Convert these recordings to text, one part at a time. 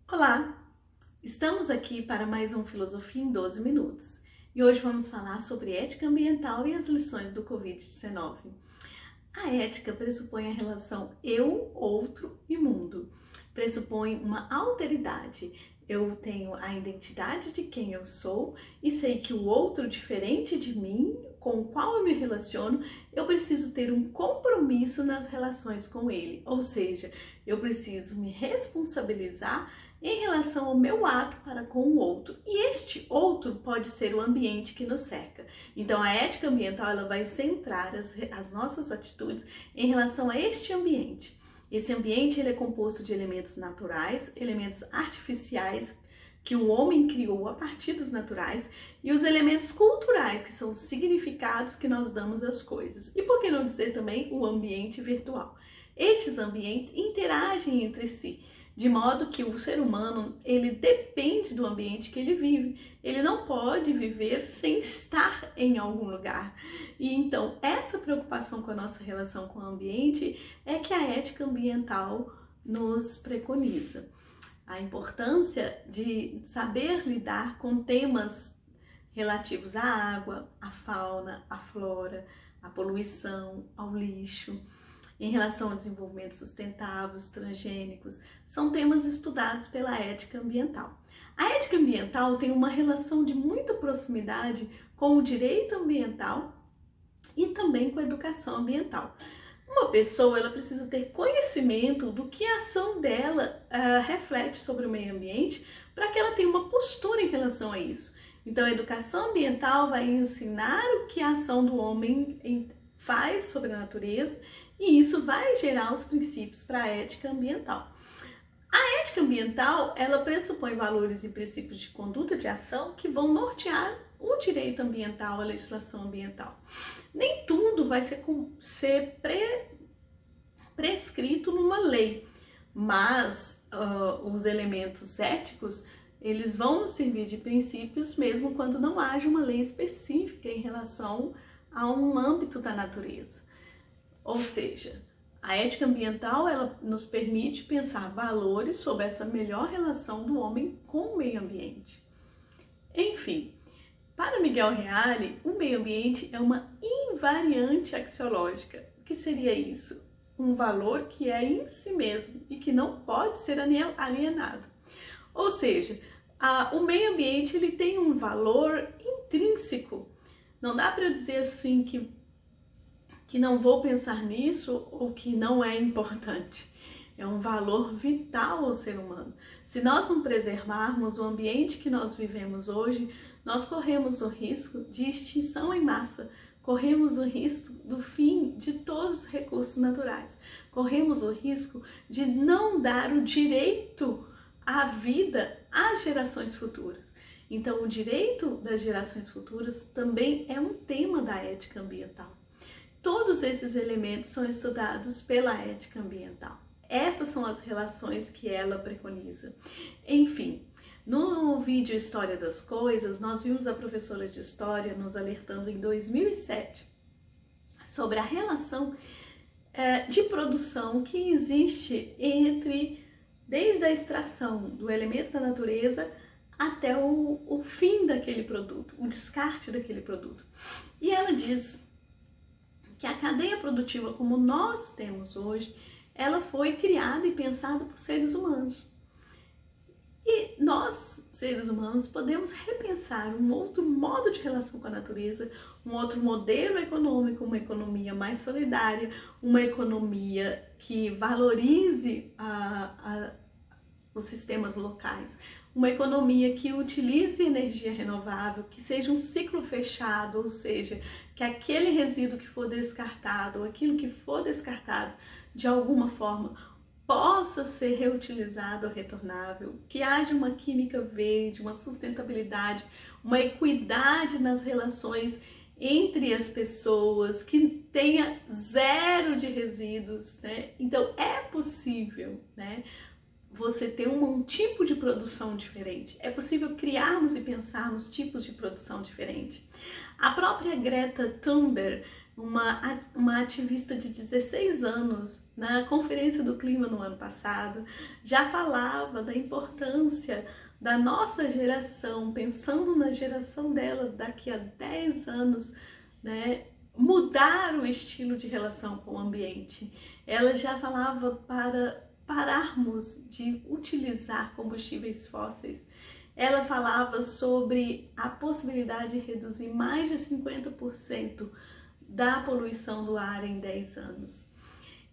Olá! Estamos aqui para mais um Filosofia em 12 Minutos e hoje vamos falar sobre ética ambiental e as lições do Covid-19. A ética pressupõe a relação eu, outro e mundo. Pressupõe uma alteridade. Eu tenho a identidade de quem eu sou e sei que o outro diferente de mim, com o qual eu me relaciono, eu preciso ter um compromisso nas relações com ele. Ou seja, eu preciso me responsabilizar em relação ao meu ato para com o outro. E este outro pode ser o ambiente que nos cerca. Então a ética ambiental ela vai centrar as nossas atitudes em relação a este ambiente. Esse ambiente ele é composto de elementos naturais, elementos artificiais que o homem criou a partir dos naturais e os elementos culturais, que são os significados que nós damos às coisas. E por que não dizer também o ambiente virtual? Estes ambientes interagem entre si, de modo que o ser humano ele depende do ambiente que ele vive. Ele não pode viver sem estar em algum lugar. E então essa preocupação com a nossa relação com o ambiente é que a ética ambiental nos preconiza. A importância de saber lidar com temas relativos à água, à fauna, à flora, à poluição, ao lixo, em relação ao desenvolvimento sustentável, os transgênicos, são temas estudados pela ética ambiental. A ética ambiental tem uma relação de muita proximidade com o direito ambiental e também com a educação ambiental. Uma pessoa ela precisa ter conhecimento do que a ação dela reflete sobre o meio ambiente para que ela tenha uma postura em relação a isso. Então a educação ambiental vai ensinar o que a ação do homem faz sobre a natureza e isso vai gerar os princípios para a ética ambiental. A ética ambiental, ela pressupõe valores e princípios de conduta de ação que vão nortear o direito ambiental, a legislação ambiental. Nem tudo vai ser prescrito numa lei, mas os elementos éticos, eles vão nos servir de princípios mesmo quando não haja uma lei específica em relação a um âmbito da natureza. Ou seja, a ética ambiental ela nos permite pensar valores sobre essa melhor relação do homem com o meio ambiente. Enfim, para Miguel Reale, o meio ambiente é uma invariante axiológica. O que seria isso? Um valor que é em si mesmo e que não pode ser alienado. Ou seja, o meio ambiente ele tem um valor intrínseco. Não dá para eu dizer assim que não vou pensar nisso ou que não é importante. É um valor vital ao ser humano. Se nós não preservarmos o ambiente que nós vivemos hoje, nós corremos o risco de extinção em massa, corremos o risco do fim de todos os recursos naturais, corremos o risco de não dar o direito à vida às gerações futuras. Então, o direito das gerações futuras também é um tema da ética ambiental. Todos esses elementos são estudados pela ética ambiental. Essas são as relações que ela preconiza. Enfim, no vídeo História das Coisas, nós vimos a professora de História nos alertando em 2007 sobre a relação de produção que existe desde a extração do elemento da natureza até o fim daquele produto, o descarte daquele produto. E ela diz que a cadeia produtiva como nós temos hoje, ela foi criada e pensada por seres humanos. E nós, seres humanos, podemos repensar um outro modo de relação com a natureza, um outro modelo econômico, uma economia mais solidária, uma economia que valorize os sistemas locais, uma economia que utilize energia renovável, que seja um ciclo fechado, ou seja, que aquele resíduo que for descartado, ou aquilo que for descartado, de alguma forma, possa ser reutilizado ou retornável, que haja uma química verde, uma sustentabilidade, uma equidade nas relações entre as pessoas, que tenha zero de resíduos, né? Então é possível, né, você ter um tipo de produção diferente. É possível criarmos e pensarmos tipos de produção diferente. A própria Greta Thunberg uma ativista de 16 anos, na Conferência do Clima no ano passado, já falava da importância da nossa geração, pensando na geração dela daqui a 10 anos, né, mudar o estilo de relação com o ambiente. Ela já falava para pararmos de utilizar combustíveis fósseis. Ela falava sobre a possibilidade de reduzir mais de 50% da poluição do ar em 10 anos.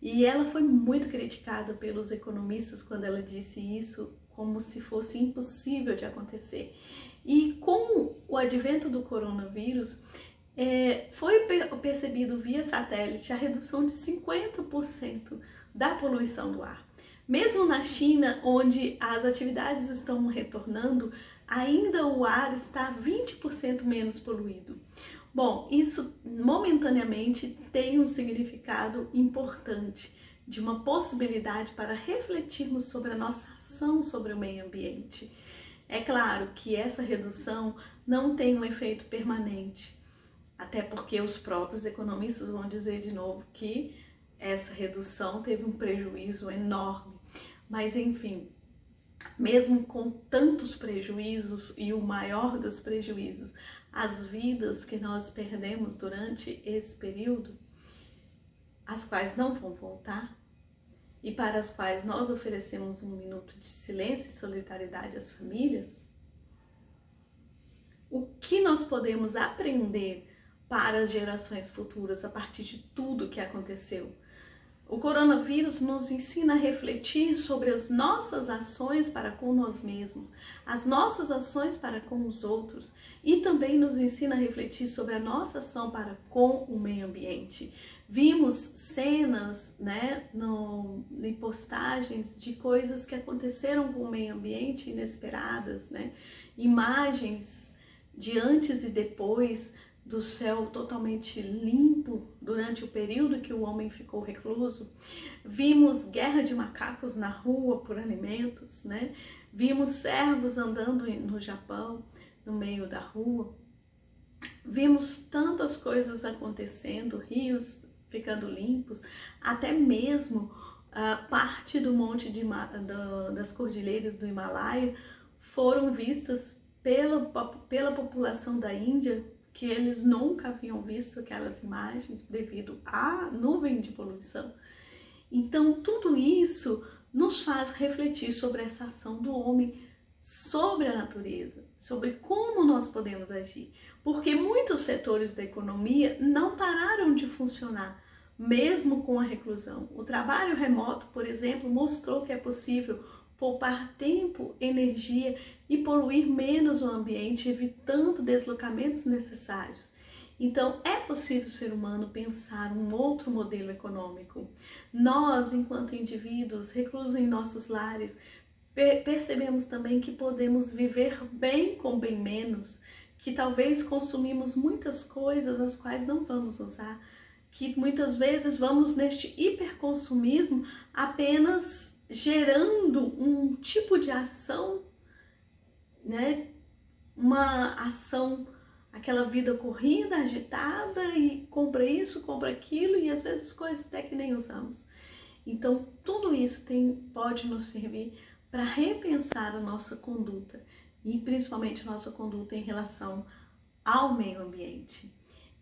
E ela foi muito criticada pelos economistas quando ela disse isso, como se fosse impossível de acontecer. E com o advento do coronavírus, foi percebido via satélite a redução de 50% da poluição do ar. Mesmo na China, onde as atividades estão retornando, ainda o ar está 20% menos poluído. Bom, isso momentaneamente tem um significado importante, de uma possibilidade para refletirmos sobre a nossa ação sobre o meio ambiente. É claro que essa redução não tem um efeito permanente, até porque os próprios economistas vão dizer de novo que essa redução teve um prejuízo enorme. Mas enfim, mesmo com tantos prejuízos, e o maior dos prejuízos, as vidas que nós perdemos durante esse período, as quais não vão voltar, e para as quais nós oferecemos um minuto de silêncio e solidariedade às famílias, o que nós podemos aprender para as gerações futuras a partir de tudo que aconteceu? O coronavírus nos ensina a refletir sobre as nossas ações para com nós mesmos, as nossas ações para com os outros, e também nos ensina a refletir sobre a nossa ação para com o meio ambiente. Vimos cenas, né, em postagens de coisas que aconteceram com o meio ambiente inesperadas, né? Imagens de antes e depois, do céu totalmente limpo durante o período que o homem ficou recluso. Vimos guerra de macacos na rua por alimentos, né? Vimos cervos andando no Japão, no meio da rua. Vimos tantas coisas acontecendo, rios ficando limpos, até mesmo parte do monte das cordilheiras do Himalaia foram vistas pela população da Índia, que eles nunca haviam visto aquelas imagens devido à nuvem de poluição. Então, tudo isso nos faz refletir sobre essa ação do homem, sobre a natureza, sobre como nós podemos agir. Porque muitos setores da economia não pararam de funcionar, mesmo com a reclusão. O trabalho remoto, por exemplo, mostrou que é possível poupar tempo, energia e poluir menos o ambiente, evitando deslocamentos necessários. Então, é possível o ser humano pensar um outro modelo econômico. Nós, enquanto indivíduos reclusos em nossos lares, percebemos também que podemos viver bem com bem menos, que talvez consumimos muitas coisas as quais não vamos usar, que muitas vezes vamos neste hiperconsumismo apenas gerando um tipo de ação, né? Uma ação, aquela vida corrida, agitada, e compra isso, compra aquilo, e às vezes coisas até que nem usamos. Então, tudo isso pode nos servir para repensar a nossa conduta, e principalmente a nossa conduta em relação ao meio ambiente.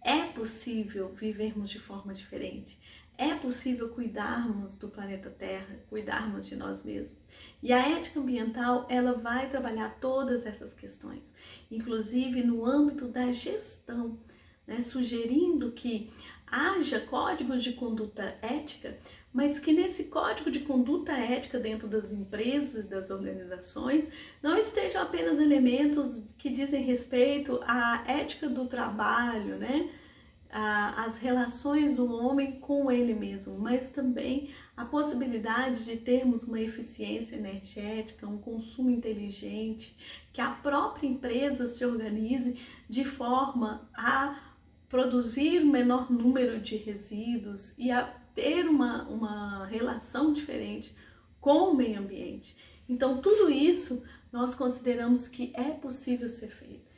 É possível vivermos de forma diferente. É possível cuidarmos do planeta Terra, cuidarmos de nós mesmos. E a ética ambiental, ela vai trabalhar todas essas questões, inclusive no âmbito da gestão, né? Sugerindo que haja códigos de conduta ética, mas que nesse código de conduta ética dentro das empresas, das organizações, não estejam apenas elementos que dizem respeito à ética do trabalho, né? As relações do homem com ele mesmo, mas também a possibilidade de termos uma eficiência energética, um consumo inteligente, que a própria empresa se organize de forma a produzir o menor número de resíduos e a ter uma relação diferente com o meio ambiente. Então, tudo isso nós consideramos que é possível ser feito.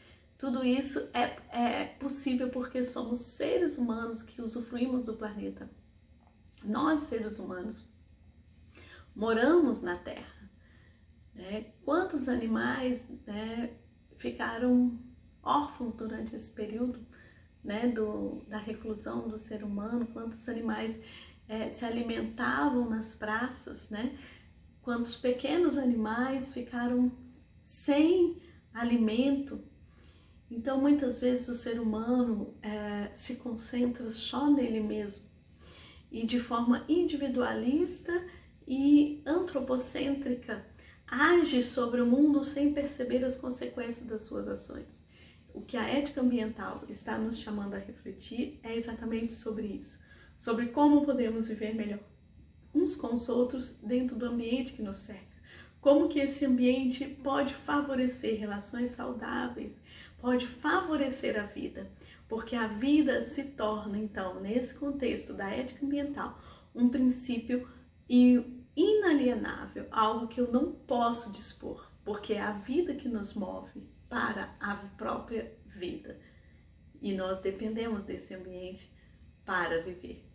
Tudo isso é possível porque somos seres humanos que usufruímos do planeta. Nós, seres humanos, moramos na Terra. Quantos animais, né, ficaram órfãos durante esse período, né, da reclusão do ser humano? Quantos animais se alimentavam nas praças, né? Quantos pequenos animais ficaram sem alimento? Então, muitas vezes o ser humano se concentra só nele mesmo e de forma individualista e antropocêntrica age sobre o mundo sem perceber as consequências das suas ações. O que a ética ambiental está nos chamando a refletir é exatamente sobre isso, sobre como podemos viver melhor uns com os outros dentro do ambiente que nos cerca. Como que esse ambiente pode favorecer relações saudáveis, pode favorecer a vida, porque a vida se torna, então, nesse contexto da ética ambiental, um princípio inalienável, algo que eu não posso dispor, porque é a vida que nos move para a própria vida. E nós dependemos desse ambiente para viver.